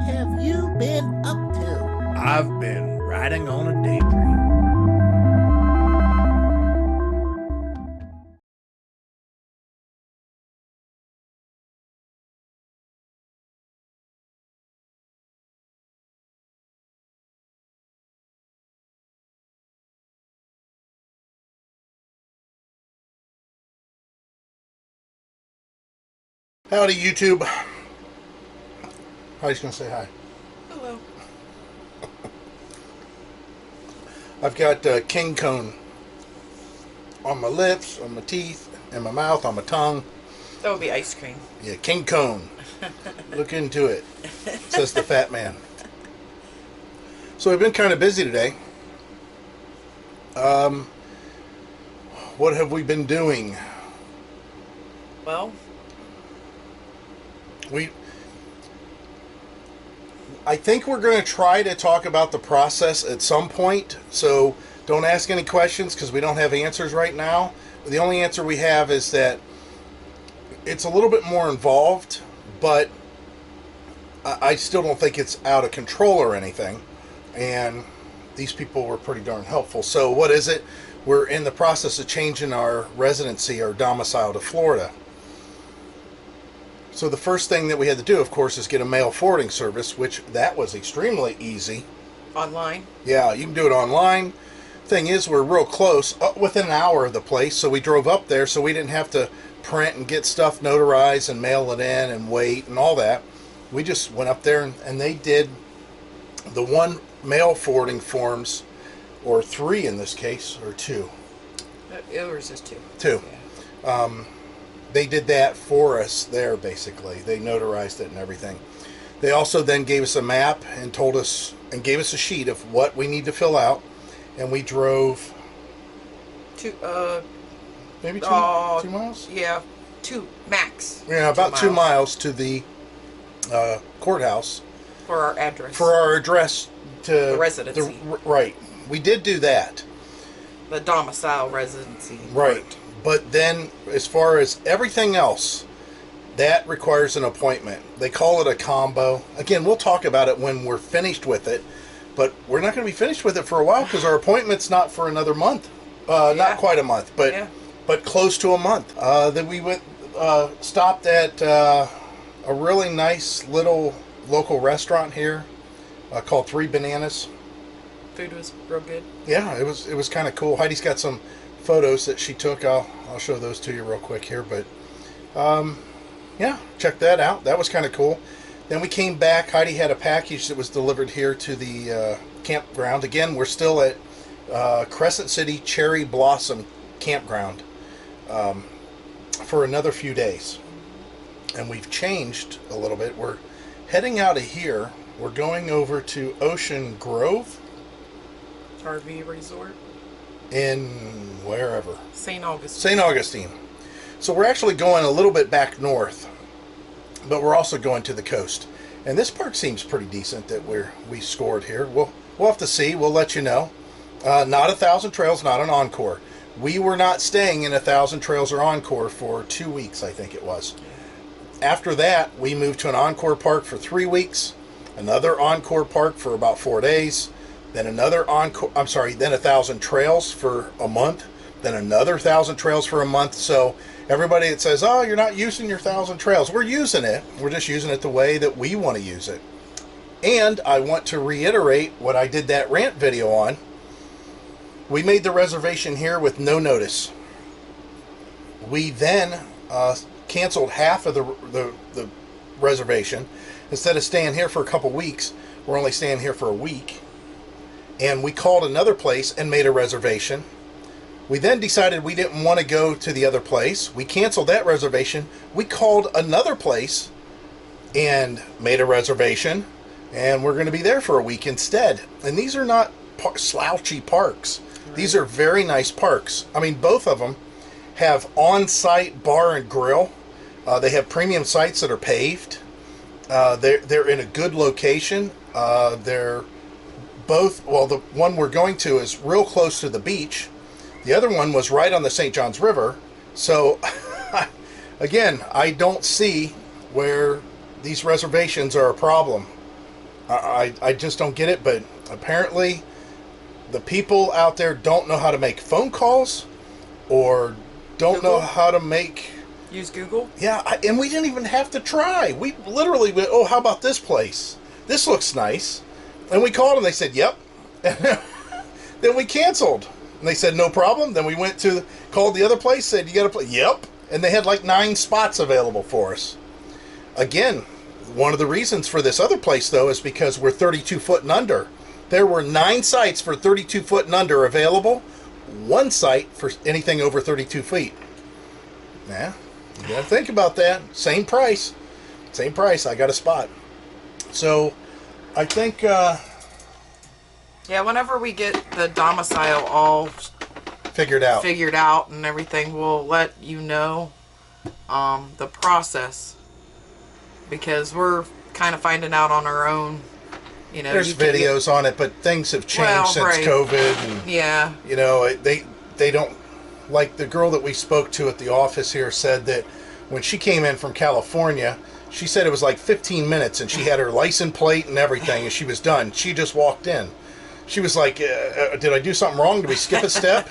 have you been up to? I've been riding on a daydream. Howdy, YouTube. Heidi's gonna say hi. Hello. I've got king cone on my lips, on my teeth, in my mouth, on my tongue. That would be ice cream. Yeah, king cone. Look into it, says the fat man. So we've been kind of busy today. What have we been doing? Well, I think we're going to try to talk about the process at some point, so don't ask any questions because we don't have answers right now. The only answer we have is that it's a little bit more involved, but I still don't think it's out of control or anything, and these people were pretty darn helpful. So what is it? We're in the process of changing our residency, our domicile to Florida. So the first thing that we had to do, of course, is get a mail forwarding service, which that was extremely easy. online. Yeah, you can do it online. Thing is, we're real close, within an hour of the place, so we drove up there so we didn't have to print and get stuff notarized and mail it in and wait and all that. We just went up there and they did the one mail forwarding forms, or three in this case, or two. It was just two. Two. Yeah. They did that for us there, basically. They notarized it and everything. They also then gave us a map and told us, and gave us a sheet of what we need to fill out. And we drove maybe two miles? Yeah, two max. Yeah, about 2 miles to the courthouse. For our address. For our address to The residency. Right. We did do that. The domicile residency. Right. But then, as far as everything else, that requires an appointment. They call it a combo. Again, we'll talk about it when we're finished with it, but we're not going to be finished with it for a while because our appointment's not for another month. Not quite a month, but close to a month. Then we went, stopped at a really nice little local restaurant here called Three Bananas. Food was real good. Yeah, it was kind of cool. Heidi's got some photos that she took. I'll show those to you real quick here, but yeah, check that out. That was kind of cool. Then we came back. Heidi had a package that was delivered here to the campground. Again, we're still at Crescent City Cherry Blossom Campground for another few days, and we've changed a little bit. We're heading out of here. We're going over to Ocean Grove RV resort. in wherever. St. Augustine. St. Augustine. So we're actually going a little bit back north, but we're also going to the coast. And this park seems pretty decent that we scored here. We'll have to see. We'll let you know. Not 1,000 Trails, not an Encore. We were not staying in 1,000 Trails or Encore for 2 weeks, I think it was. After that, we moved to an Encore park for 3 weeks, another Encore park for about 4 days, then another Encore, then 1,000 Trails for a month, then another 1,000 Trails for a month. So everybody that says, oh, you're not using your 1,000 Trails, we're using it. We're just using it the way that we want to use it. And I want to reiterate what I did that rant video on. We made the reservation here with no notice. We then canceled half of the reservation. Instead of staying here for a couple weeks, we're only staying here for a week. And we called another place and made a reservation. We then decided we didn't want to go to the other place. We canceled that reservation. We called another place and made a reservation. And we're going to be there for a week instead. And these are not slouchy parks. Right. These are very nice parks. I mean, both of them have on-site bar and grill. They have premium sites that are paved. They're in a good location. They're both, well, the one we're going to is real close to the beach. The other one was right on the St. Johns River. So, again, I don't see where these reservations are a problem. I just don't get it, but apparently the people out there don't know how to make phone calls or don't know how to make... Use Google? Yeah, and we didn't even have to try. We literally went, oh, how about this place? This looks nice. And we called and they said, yep. Then we canceled. And they said, no problem. Then we called the other place, said, you got to play. Yep. And they had like 9 spots available for us. Again, one of the reasons for this other place, though, is because we're 32 foot and under. There were 9 sites for 32 foot and under available. 1 site for anything over 32 feet. Yeah, you got to think about that. Same price. Same price. I got a spot. So, I think... Yeah, whenever we get the domicile all figured out and everything, we'll let you know the process, because we're kind of finding out on our own. You know, there's videos on it, but things have changed since COVID. And, yeah. You know, they don't, like the girl that we spoke to at the office here said that when she came in from California, she said it was like 15 minutes and she had her license plate and everything and she was done. She just walked in. She was like, did I do something wrong? Did we skip a step?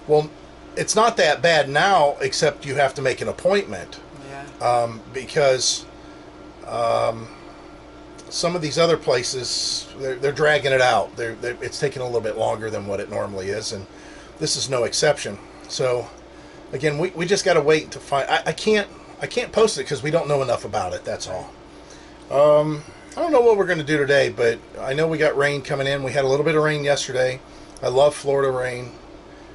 Well, it's not that bad now, except you have to make an appointment. Yeah. Because some of these other places, they're dragging it out. It's taking a little bit longer than what it normally is, and this is no exception. So, again, we just got to wait to find... I can't post it because we don't know enough about it, that's all. I don't know what we're going to do today, but I know we got rain coming in. We had a little bit of rain yesterday. I love Florida rain.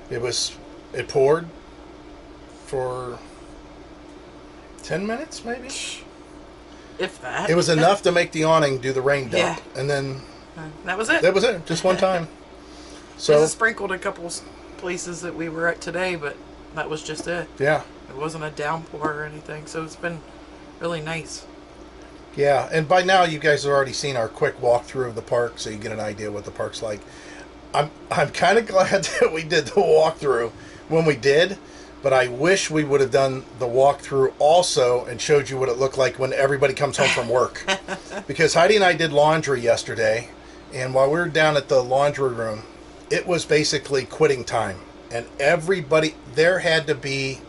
It poured for 10 minutes, maybe? If that. It was enough to make the awning do the rain dump. Yeah. And then... that was it. That was it. Just one time. So it sprinkled a couple places that we were at today, but that was just it. Yeah. It wasn't a downpour or anything, so it's been really nice. Yeah, and by now you guys have already seen our quick walkthrough of the park, so you get an idea what the park's like. I'm kind of glad that we did the walkthrough when we did, but I wish we would have done the walkthrough also and showed you what it looked like when everybody comes home from work. Because Heidi and I did laundry yesterday, and while we were down at the laundry room, it was basically quitting time. And everybody, there had to be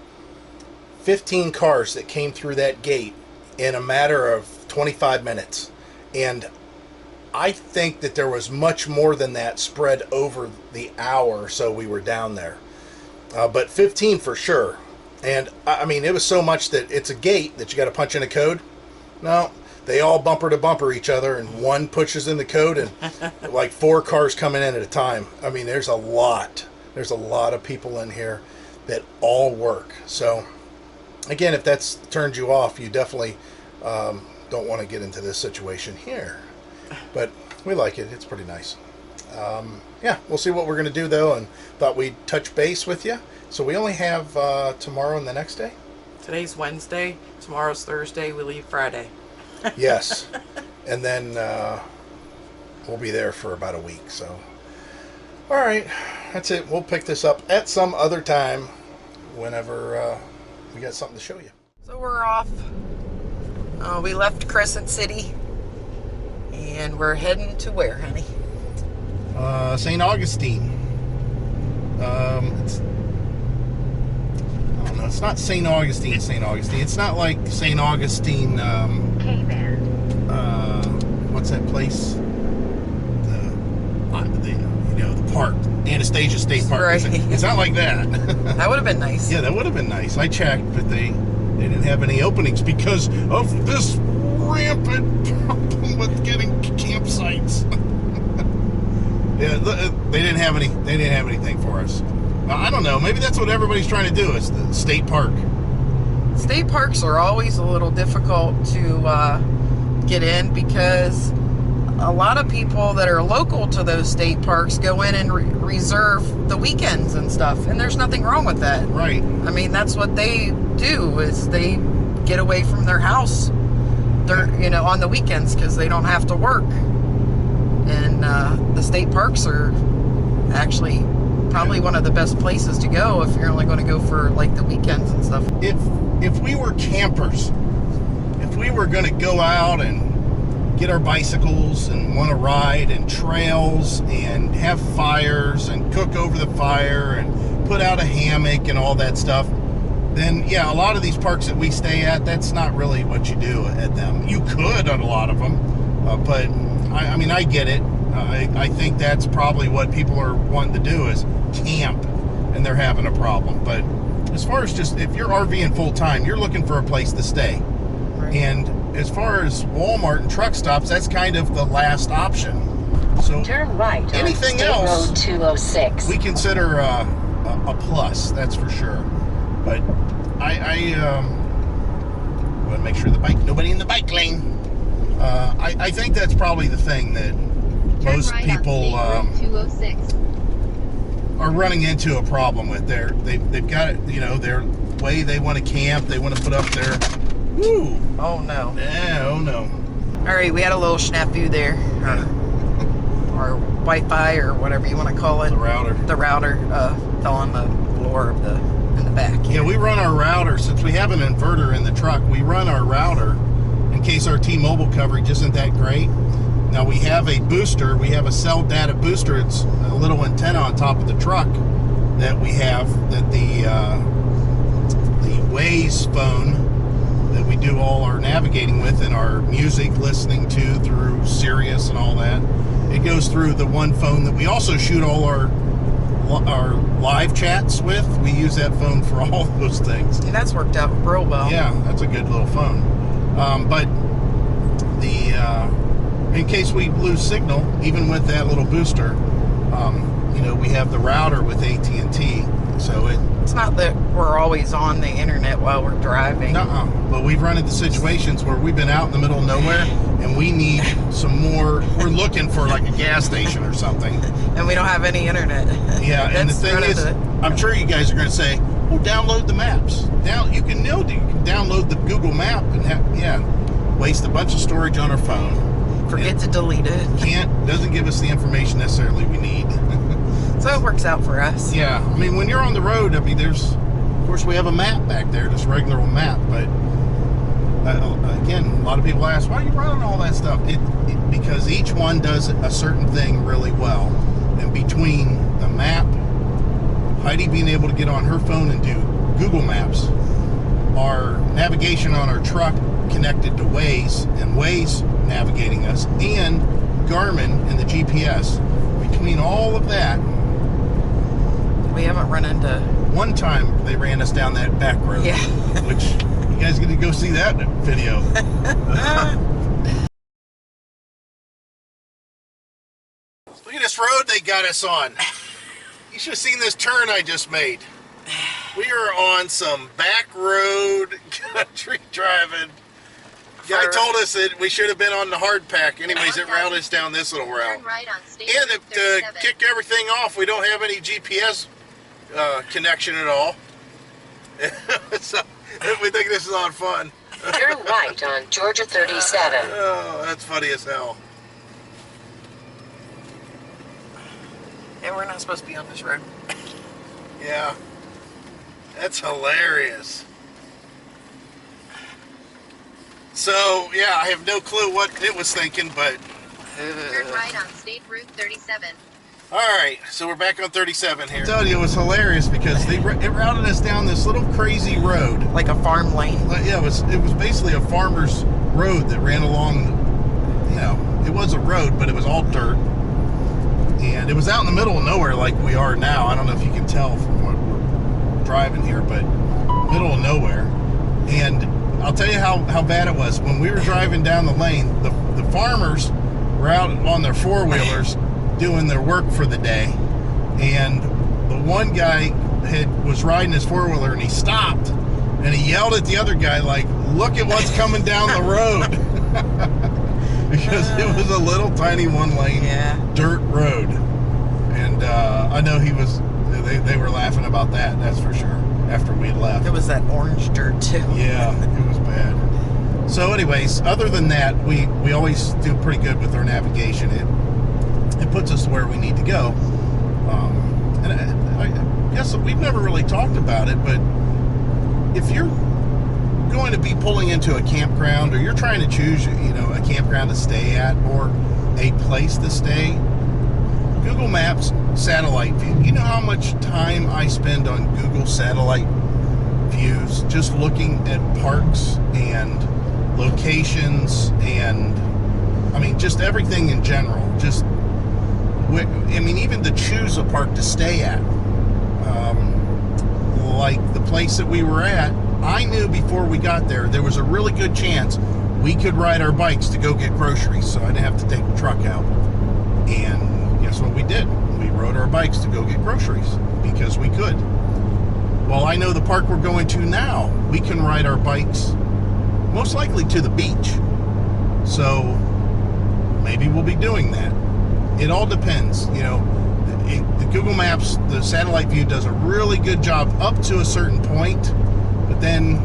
15 cars that came through that gate in a matter of 25 minutes. And I think that there was much more than that spread over the hour or so we were down there. But 15 for sure. And I mean, it was so much that it's a gate that you got to punch in a code. No, they all bumper to bumper each other, and one pushes in the code, and like 4 cars coming in at a time. I mean, there's a lot of people in here that all work. So again, if that's turned you off, you definitely don't want to get into this situation here. But we like it. It's pretty nice. Yeah, we'll see what we're going to do, though, and thought we'd touch base with you. So we only have tomorrow and the next day? Today's Wednesday. Tomorrow's Thursday. We leave Friday. Yes. And then we'll be there for about a week. So, all right. That's it. We'll pick this up at some other time whenever we got something to show you. So we're off. We left Crescent City. And we're heading to where, honey? St. Augustine. I don't know. It's not St. Augustine. It's not like St. Augustine. What's that place? The park, Anastasia State Park. Right. It's not like that. That would have been nice. Yeah, that would have been nice. I checked, but they didn't have any openings because of this rampant problem with getting campsites. Yeah, they didn't have any. They didn't have anything for us. I don't know. Maybe that's what everybody's trying to do. Is the state park. State parks are always a little difficult to get in because a lot of people that are local to those state parks go in and reserve the weekends and stuff, and there's nothing wrong with that. Right. I mean, that's what they do is they get away from their house, on the weekends because they don't have to work. And the state parks are actually probably one of the best places to go if you're only going to go for like the weekends and stuff. If we were campers, if we were going to go out and get our bicycles and want to ride and trails and have fires and cook over the fire and put out a hammock and all that stuff, then yeah, a lot of these parks that we stay at, that's not really what you do at them. You could on a lot of them, but I mean, I get it. I think that's probably what people are wanting to do is camp, and they're having a problem. But as far as just, if you're RVing full time, you're looking for a place to stay. Right. And as far as Walmart and truck stops, that's kind of the last option. So turn right on anything State else, Road 206. we consider a plus, that's for sure. But I want to make sure nobody in the bike lane. I think that's probably the thing that most people are running into a problem with. They've got, you know, their way they want to camp. They want to put up their. Woo! Oh no. Yeah, oh no. All right, we had a little snafu there. Our Wi-Fi or whatever you want to call it. The router. The router fell on the floor of in the back. Yeah, we run our router, since we have an inverter in the truck, we run our router in case our T-Mobile coverage isn't that great. Now we have a booster, we have a cell data booster. It's a little antenna on top of the truck that we have, that the Waze phone that we do all our navigating with and our music listening to through Sirius and all that. It goes through the one phone that we also shoot all our live chats with. We use that phone for all those things. And that's worked out real well. Yeah, that's a good little phone. But in case we lose signal, even with that little booster, you know, we have the router with AT&T, so it's not that we're always on the internet while we're driving. But we've run into situations where we've been out in the middle of nowhere and we need some more. We're looking for like a gas station or something, and we don't have any internet. Yeah, and the thing is, I'm sure you guys are going to say, "Oh, download the maps." You can download the Google Map and waste a bunch of storage on our phone. Forget to delete it. Doesn't give us the information necessarily we need. So it works out for us. Yeah, I mean, when you're on the road, I mean, of course, we have a map back there, just a regular old map. But again, a lot of people ask, why are you running all that stuff? Because each one does a certain thing really well. And between the map, Heidi being able to get on her phone and do Google Maps, our navigation on our truck connected to Waze, and Waze navigating us, and Garmin and the GPS. Between all of that, we haven't run into. One time they ran us down that back road. Yeah. Which you guys get to go see that video. Look at this road they got us on. You should have seen this turn I just made. We are on some back road country driving. Guy told us that we should have been on the hard pack. Anyways, it routed us down this little route. Turn right on State And Road to 37. kick everything off, we don't have any GPS connection at all. So we think this is on fun. Turn right on Georgia 37. Oh, that's funny as hell. And we're not supposed to be on this road. Yeah. That's hilarious. So, yeah, I have no clue what it was thinking, but... Turn right on State Route 37. Alright, so we're back on 37 here. I tell you, it was hilarious because it routed us down this little crazy road. Like a farm lane. Yeah, it was basically a farmer's road that ran along, you know, it was a road, but it was all dirt. And it was out in the middle of nowhere like we are now. I don't know if you can tell from what we're driving here, but middle of nowhere. And I'll tell you how bad it was. When we were driving down the lane, the farmers were out on their four-wheelers doing their work for the day. And the one guy was riding his four-wheeler and he stopped and he yelled at the other guy like, look at what's coming down the road. Because it was a little tiny one-lane dirt road. And I know they were laughing about that, that's for sure, after we had left. It was that orange dirt too. Yeah, it was bad. So anyways, other than that, we always do pretty good with our navigation. It puts us where we need to go. And I guess we've never really talked about it, but if you're going to be pulling into a campground, or you're trying to choose, a campground to stay at or a place to stay, Google Maps satellite view. You know how much time I spend on Google satellite views just looking at parks and locations and, just everything in general. Even to choose a park to stay at. Like the place that we were at, I knew before we got there was a really good chance we could ride our bikes to go get groceries, so I didn't have to take the truck out. And guess what we did? We rode our bikes to go get groceries because we could. Well, I know the park we're going to now, we can ride our bikes most likely to the beach. So maybe we'll be doing that. It all depends. The Google Maps, the satellite view does a really good job up to a certain point, but then,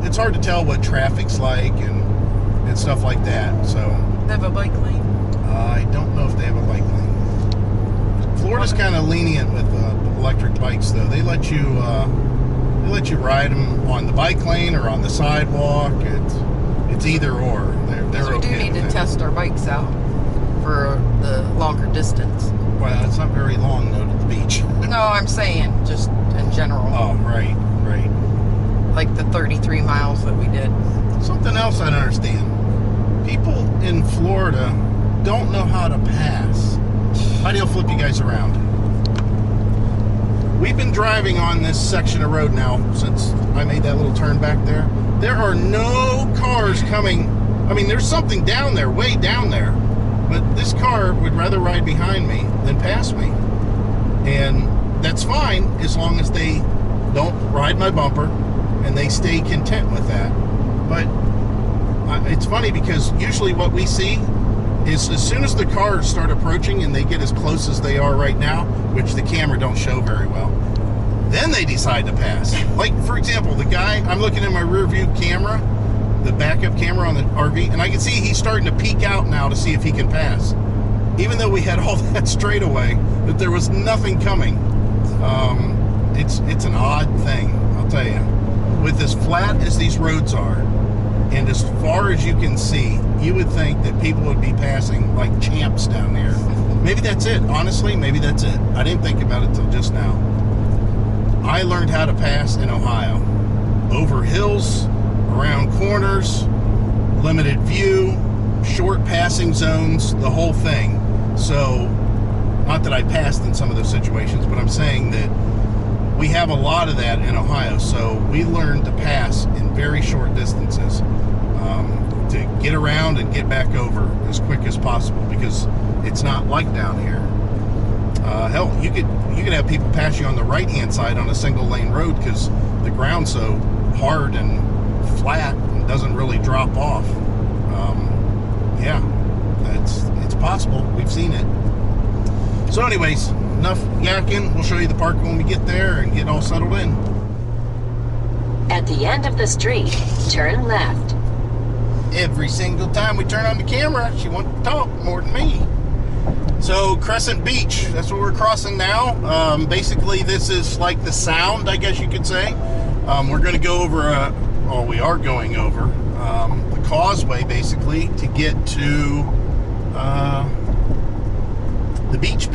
it's hard to tell what traffic's like and stuff like that. So They have a bike lane? I don't know if they have a bike lane. Florida's kind of lenient with electric bikes, though. They let you ride them on the bike lane or on the sidewalk. It's either or. They're We do okay need with to that. test our bikes out for the longer distance. Well, it's not very long, though, to the beach. No, I'm saying just in general. Oh, right. Like the 33 miles that we did. Something else I don't understand. People in Florida don't know how to pass. How do you flip you guys around? We've been driving on this section of road now since I made that little turn back there. There are no cars coming. There's something down there, way down there. But this car would rather ride behind me than pass me. And that's fine as long as they don't ride my bumper and they stay content with that. But it's funny because usually what we see is as soon as the cars start approaching and they get as close as they are right now, which the camera don't show very well, then they decide to pass. Like, for example, the guy, I'm looking at my rear view camera, the backup camera on the RV, and I can see he's starting to peek out now to see if he can pass. Even though we had all that straightaway, that there was nothing coming. It's an odd thing, I'll tell you. With as flat as these roads are, and as far as you can see, you would think that people would be passing like champs down there. Maybe that's it. Honestly, maybe that's it. I didn't think about it till just now. I learned how to pass in Ohio. Over hills, around corners, limited view, short passing zones, the whole thing. So, not that I passed in some of those situations, but I'm saying that we have a lot of that in Ohio. So we learned to pass in very short distances to get around and get back over as quick as possible because it's not like down here. Hell, you could have people pass you on the right-hand side on a single-lane road because the ground's so hard and flat and doesn't really drop off. It's possible. We've seen it. So anyways, enough yakking. We'll show you the park when we get there and get all settled in. At the end of the street, turn left. Every single time we turn on the camera, she wants to talk more than me. So Crescent Beach, that's what we're crossing now. Basically, this is like the Sound, I guess you could say. We're going to go over, we are going over the causeway, basically, to get to the beach.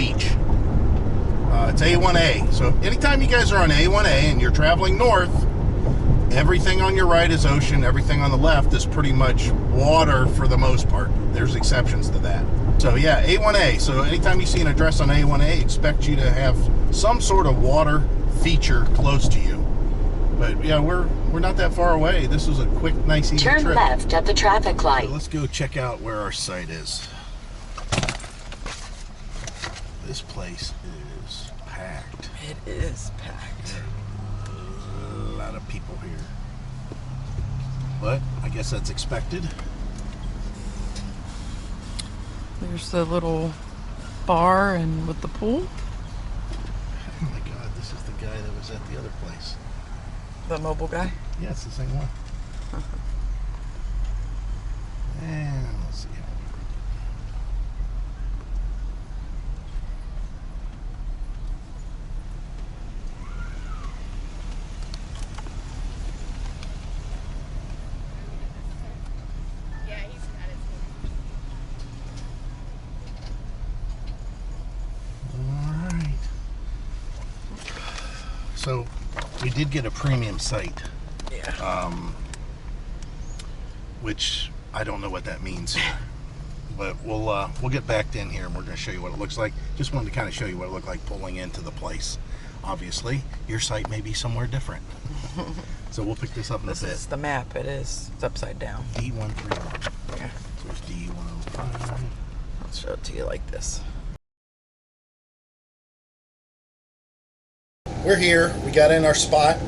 It's A1A. So anytime you guys are on A1A and you're traveling north, everything on your right is ocean, everything on the left is pretty much water for the most part. There's exceptions to that. So yeah, A1A. So anytime you see an address on A1A, expect you to have some sort of water feature close to you. But yeah, we're not that far away. This was a quick, nice, easy Turn trip. left at the traffic light. So let's go check out where our site is. This place is packed. It is packed. A lot of people here. But I guess that's expected. There's the little bar and with the pool. Oh my God, this is the guy that was at the other place. The mobile guy. Yeah, it's the same one. And let's see. So we did get a premium site, Yeah. which I don't know what that means here. But we'll get backed in here and we're going to show you what it looks like. Just wanted to kind of show you what it looked like pulling into the place. Obviously, your site may be somewhere different. So we'll pick this up in a bit. This is the map. It is. It's upside down. D131. Yeah. So it's D105. I'll show it to you like this. We're here. We got in our spot.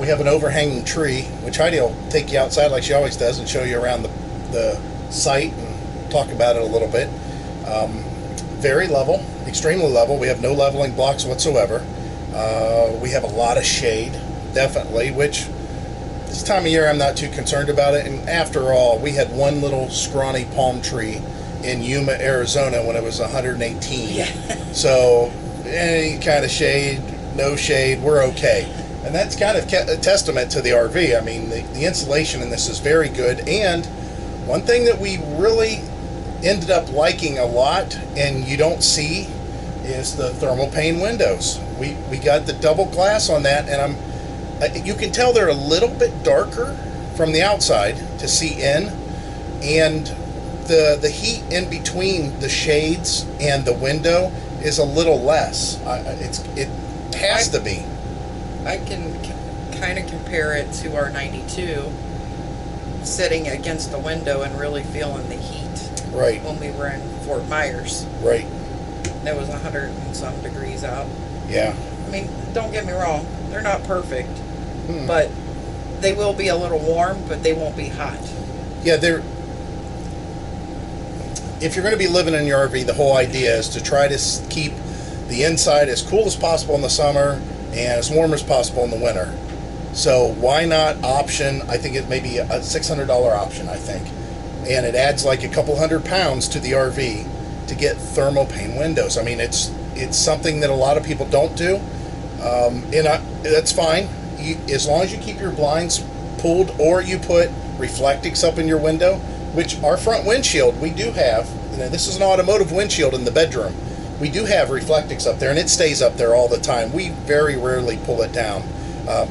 We have an overhanging tree, which Heidi will take you outside like she always does and show you around the site and talk about it a little bit. Very level, extremely level. We have no leveling blocks whatsoever. We have a lot of shade, definitely, which this time of year I'm not too concerned about it. And after all, we had one little scrawny palm tree in Yuma, Arizona when it was 118. Yeah. So any kind of shade, no shade, we're okay. And that's kind of a testament to the RV. I mean, the insulation in this is very good. And one thing that we really ended up liking a lot, and you don't see, is the thermal pane windows. We got the double glass on that, and you can tell they're a little bit darker from the outside to see in, and the heat in between the shades and the window is a little less. It has to be. I can kind of compare it to our 92, sitting against the window and really feeling the heat. Right. When we were in Fort Myers. Right. It was 100 and some degrees out. Yeah. I mean, don't get me wrong, they're not perfect, but they will be a little warm, but they won't be hot. Yeah, if you're going to be living in your RV, the whole idea is to try to keep the inside as cool as possible in the summer and as warm as possible in the winter. So why not option? I think it may be a $600 option, I think. And it adds like a couple £100 to the RV to get thermal pane windows. I mean, it's something that a lot of people don't do. That's fine. As long as you keep your blinds pulled or you put reflectix up in your window, which our front windshield, we do have. This is an automotive windshield in the bedroom. We do have reflectix up there, and it stays up there all the time. We very rarely pull it down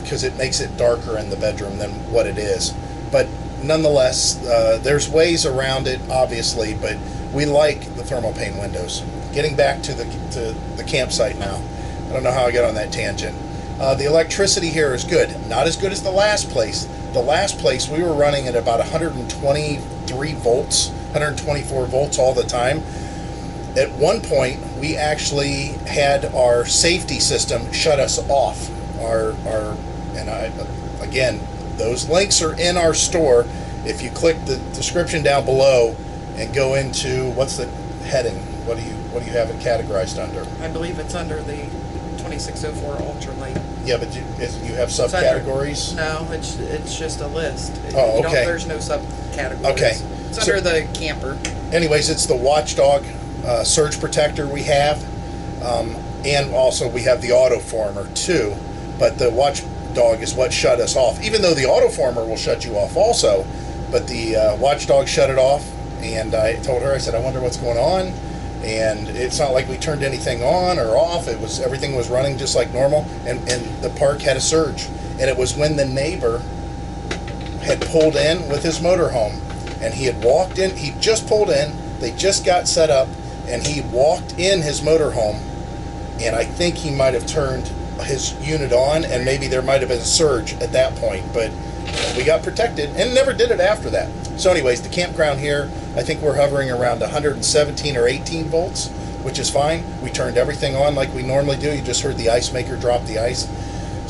because it makes it darker in the bedroom than what it is. But nonetheless, there's ways around it, obviously, but we like the thermal pane windows. Getting back to the campsite now. I don't know how I got on that tangent. The electricity here is good. Not as good as the last place. The last place we were running at about 123 volts, 124 volts all the time. At one point, we actually had our safety system shut us off. Again, those links are in our store. If you click the description down below and go into, what's the heading? What do you have it categorized under? I believe it's under the 2604 ultralight. Yeah, but you have subcategories? No, it's just a list. Oh, okay. There's no subcategories. Okay. It's under the camper. Anyways, it's the Watchdog surge protector we have, and also we have the autoformer too. But the Watchdog is what shut us off. Even though the autoformer will shut you off also, but the Watchdog shut it off. And I told her, I said, I wonder what's going on. And it's not like we turned anything on or off. Everything was running just like normal. And the park had a surge. And it was when the neighbor had pulled in with his motorhome. And he had walked in. He just pulled in. They just got set up. And he walked in his motorhome. And I think he might have turned his unit on. And maybe there might have been a surge at that point. But we got protected and never did it after that. So anyways, the campground here, I think we're hovering around 117 or 18 volts, which is fine. We turned everything on like we normally do. You just heard the ice maker drop the ice.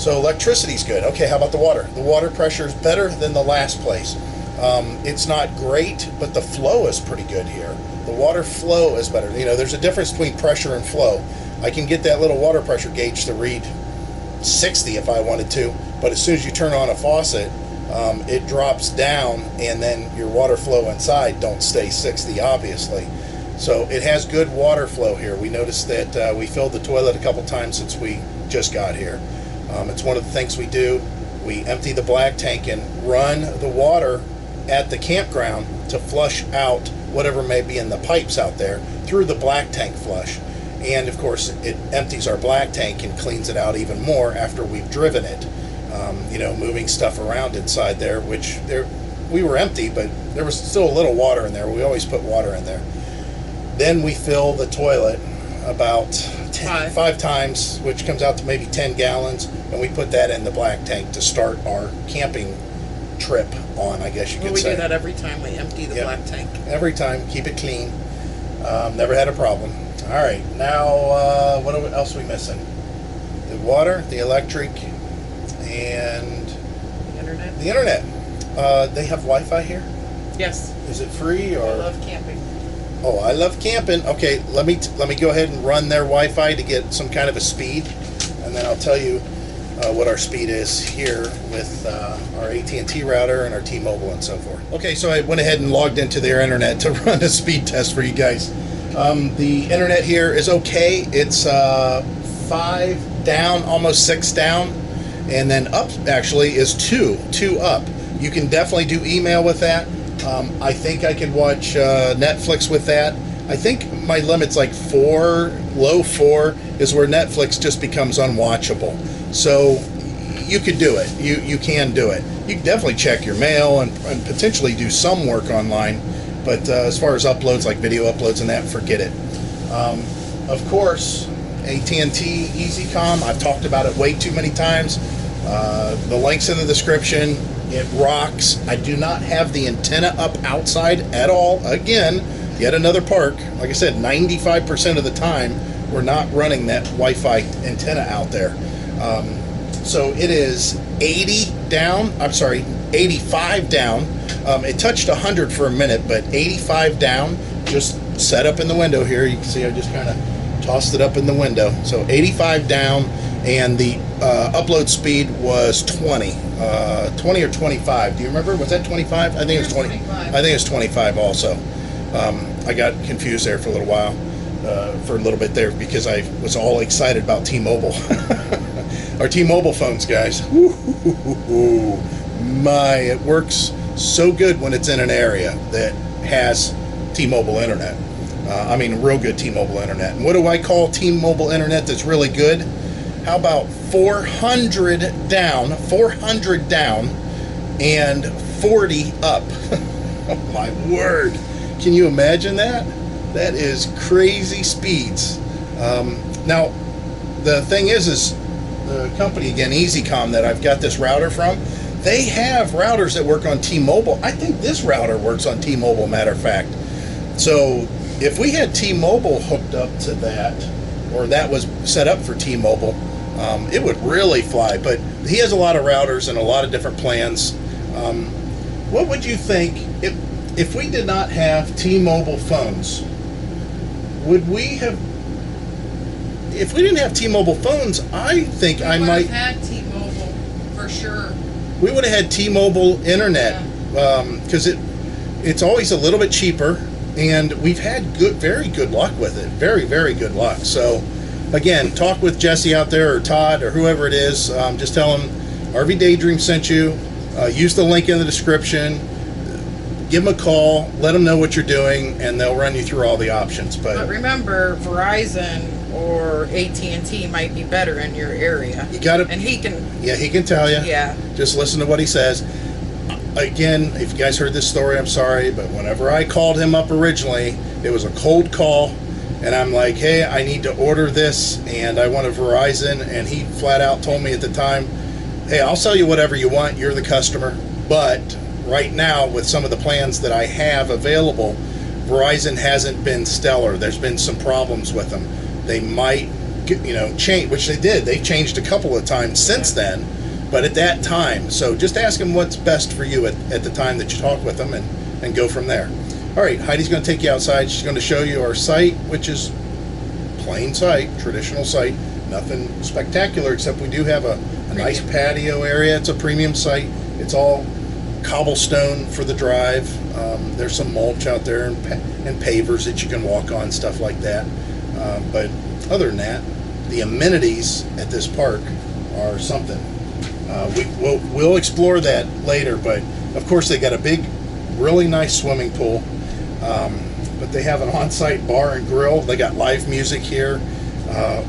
So electricity's good. Okay, how about the water? The water pressure is better than the last place. It's not great, but the flow is pretty good here. The water flow is better. There's a difference between pressure and flow. I can get that little water pressure gauge to read 60 if I wanted to, but as soon as you turn on a faucet, it drops down, and then your water flow inside don't stay 60, obviously. So it has good water flow here. We noticed that we filled the toilet a couple times since we just got here. It's one of the things we do. We empty the black tank and run the water at the campground to flush out whatever may be in the pipes out there through the black tank flush. And of course, it empties our black tank and cleans it out even more after we've driven it. Moving stuff around inside there, which we were empty, but there was still a little water in there. We always put water in there. Then we fill the toilet about 5 times, which comes out to maybe 10 gallons, and we put that in the black tank to start our camping trip on, I guess you could say. We do that every time we empty the black tank. Every time, keep it clean. Never had a problem. All right, now what else are we missing? The water, the electric, and the internet. They have Wi-Fi here? Yes. Is it free or? I love camping. Oh, I love camping. Okay, let me go ahead and run their Wi-Fi to get some kind of a speed, and then I'll tell you what our speed is here with our AT&T router and our T-Mobile and so forth. Okay, so I went ahead and logged into their internet to run a speed test for you guys. The internet here is okay. It's 5 down, almost 6 down, and then up actually is 2 up. You can definitely do email with that. I think I can watch Netflix with that. I think my limit's like 4, low 4 is where Netflix just becomes unwatchable. So you could do it. You can do it. You can definitely check your mail and potentially do some work online. But as far as uploads, like video uploads and that, forget it. Of course, AT&T EasyCom, I've talked about it way too many times. The link's in the description. It rocks. I do not have the antenna up outside at all. Again, yet another park. Like I said, 95% of the time, we're not running that Wi-Fi antenna out there. So it is 85 down. It touched 100 for a minute, but 85 down, just set up in the window here. You can see I just kind of tossed it up in the window. So 85 down, and the upload speed was 20 or 25. Do you remember? Was that 25? I think it was 20. 25. I think it was 25 also. I got confused there for a little while, for a little bit there, because I was all excited about T-Mobile. Our T-Mobile phones, guys. Ooh, my, it works so good when it's in an area that has T-Mobile internet. I mean, real good T-Mobile internet. And what do I call T-Mobile internet that's really good? How about 400 down, and 40 up? Oh my word. Can you imagine that? That is crazy speeds. Now, the thing is the company, again, EasyCom, that I've got this router from, they have routers that work on T-Mobile. I think this router works on T-Mobile, matter of fact. So if we had T-Mobile hooked up to that, or that was set up for T-Mobile, it would really fly. But he has a lot of routers and a lot of different plans. What would you think if we did not have T-Mobile phones? Would we have? If we didn't have T-Mobile phones, I think I might have had T-Mobile for sure. We would have had T-Mobile internet, because it's always a little bit cheaper, and we've had very good luck with it. Very, very good luck. So, again, talk with Jesse out there, or Todd, or whoever it is. Just tell them RVdaydream sent you. Use the link in the description. Give them a call. Let them know what you're doing, and they'll run you through all the options. But remember, Verizon or AT&T might be better in your area. You got to, and he can. Yeah, he can tell you. Yeah. Just listen to what he says. Again, if you guys heard this story, I'm sorry, but whenever I called him up originally, it was a cold call, and I'm like, hey, I need to order this, and I want a Verizon, and he flat out told me at the time, hey, I'll sell you whatever you want, you're the customer, but right now, with some of the plans that I have available, Verizon hasn't been stellar. There's been some problems with them. They might, change, which they did. They've changed a couple of times since then, but at that time. So just ask them what's best for you at the time that you talk with them, and go from there. All right, Heidi's going to take you outside. She's going to show you our site, which is plain site, traditional site. Nothing spectacular, except we do have a nice patio area. It's a premium site. It's all cobblestone for the drive. There's some mulch out there and pavers that you can walk on, stuff like that. But other than that, the amenities at this park are something. We'll explore that later, but of course they got a big, really nice swimming pool. but they have an on-site bar and grill. They got live music here.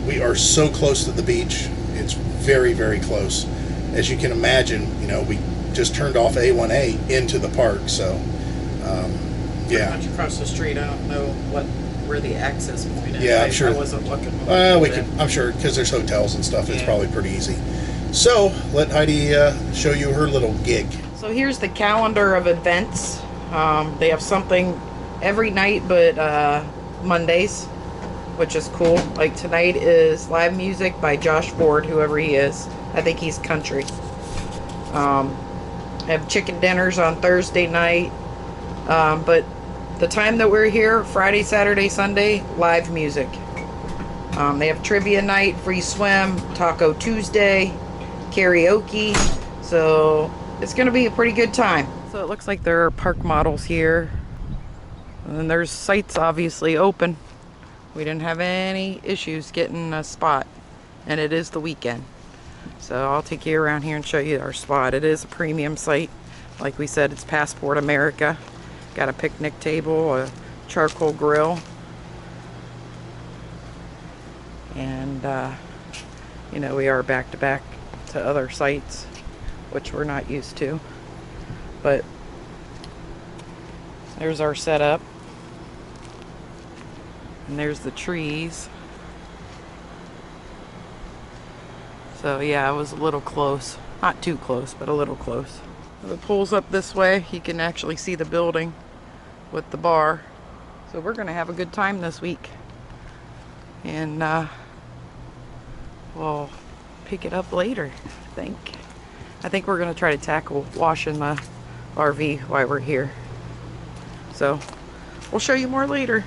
We are so close to the beach. It's very, very close. As you can imagine, you know, we just turned off A1A into the park, so yeah. Pretty much across the street. I don't know where the access point is. Yeah, I'm sure. I wasn't looking. When I'm sure, because there's hotels and stuff. It's Yeah. probably pretty easy. So let Heidi show you her little gig. So here's the calendar of events. They have something every night but Mondays, which is cool. Like tonight is live music by Josh Ford, whoever he is. I think he's country. Have chicken dinners on Thursday night. But the time that we're here, Friday, Saturday, Sunday, live music. They have trivia night, free swim, Taco Tuesday, karaoke. So it's going to be a pretty good time. So it looks like there are park models here. And then there's sites obviously open. We didn't have any issues getting a spot. And it is the weekend. So I'll take you around here and show you our spot. It is a premium site. Like we said, it's Passport America. Got a picnic table, a charcoal grill. And, you know, we are back to back to other sites, which we're not used to. But there's our setup. And there's the trees. So yeah, I was a little close. Not too close, but a little close. If it pulls up this way, you can actually see the building with the bar. So we're gonna have a good time this week. And we'll pick it up later, I think we're gonna try to tackle washing the RV while we're here. So we'll show you more later.